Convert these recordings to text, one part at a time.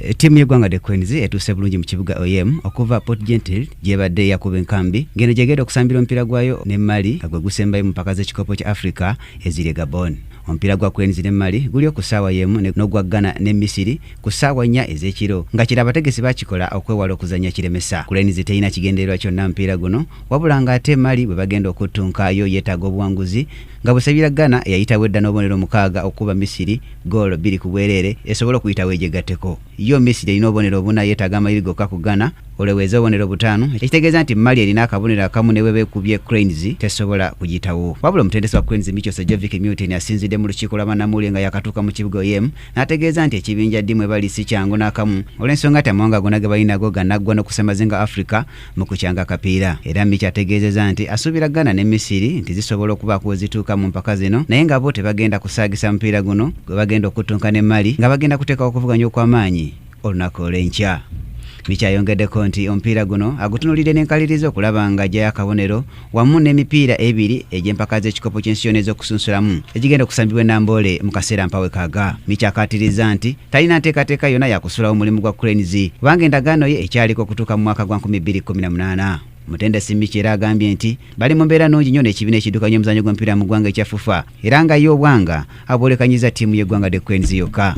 Timu y'eggwanga The Queens etuuse bulungi mu kibuga OM okuva Port Gentil gyebadde yakuba enkambi ngeno gyegenda okusambira omupiira gwayo ne Mali agwe gusembayo mu mpaka z'ekikopo kya Africa eziri Gabon. Omupiira gwa Queens ne Mali guli ku ssaawa y'emu n'ogwa Ghana ne Misiri ku ssaawa 4 ez'ekiro nga kira abategesi bakikola okwewala okuzannya kiremesa. Queens terina kigendererwa kyonna mupiira guno wabula nga ate Mali bwe bagenda okuttunkayo yeetaaga obuwanguzi nga busabira Ghana eyayitawo edda n'obubonero 6 okuba Misiri goolo 2 ku bwereere esobola okuyitawo egyegatteko. Yo Misiri erina obubonero 4 yeetaaga amayiri gokka ku Ghana oloweza obubonero 5 ekitegeeza nti Mali erina akabonero akamu ne bwebekubye Queens tesobola kugiyitawo. Wabula omutendesi wa Queens Micho Sejjovic Newton asinzidde mu lukiiko lwa bannamawulire nga yakatuuka mu kibuga OM n'ategeeza nti ekibinja ddimu ebali si kyangu n'akamu olw'ensonga nti amawanga gonna ge balinago gannaggwa n'okusemazenga Africa mu kukyanga akapiira. Era Micho ategeezezza nti asuubira Ghana ne Misiri nti zisobola okubaako wezituuka mu mpaka zino naye nga bo tebagenda kusaagisa mupiira guno gwe bagenda okuttunka ne Mali nga bagenda kuteekawo okuvuganya okw'amaanyi olunaku olw'enkya. Micho ayongeddeko nti omupiira guno agutunuulidde n'enkaliriza okulaba nga ajjayo akabonero wamu n'emipiira 2 egy'empaka z'ekikopo ky'ensi yonna ez'okusunsulamu egigenda okusambibwa Namboole mu kaseera mpawe kaaga. Micho akaatiriza nti talina nteekateeka yonna yakusulawo omulimu gwa Queens kubanga endagaano ye ekyaliko okutuuka mu mwaka gwa 2018. Mutendesi Micho era agambye nti bali mu mbeera nnungi nnyo n'ekibiina ekiddukanya omuzannyo gw'omupiira mu ggwanga ekya FUFA era nga yo obwanga abwolekanyiza ttiimu y'eggwanga The Queens yokka.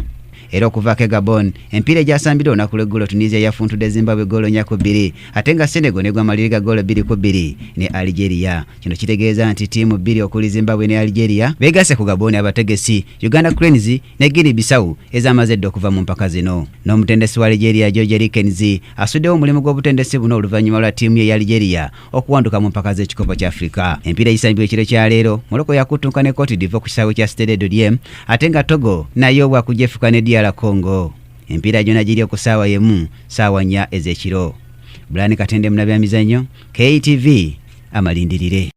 Era okuvaako Gabon empiira egyasambira olunaku lw'eggulo Tunisia yafuntudde Zimbabwe goolo 4-2 ate nga Senegal negwa amaliri ga goolo 2-2 ne Algeria. Kino kitegeeza nti ttiimu 2 okuli Zimbabwe ne Algeria beegase ku Gabon abategesi Uganda Cranes ne Guinea Bissau ezamaze dda okuva mu mpaka zino. N'omutendesi wa Algeria George Likens asuddewo omulimu gw'obutendesi buno oluvannyuma lwa ttiimu ye ya Algeria okuwanduka mu mpaka z'ekikopo kya Africa. Empiira eyisambibwa ekiro kya leero Morocco yakuttunka ne Cote d'Ivoire ku kisaawe kya Stade de Diem ate nga Togo nayo bwakujefuka ne la Congo. Empiira gyonna giri ku ssaawa y'emu ssaawa 4 ez'ekiro. Brian Katende mu byamizannyo KTV amalindirire.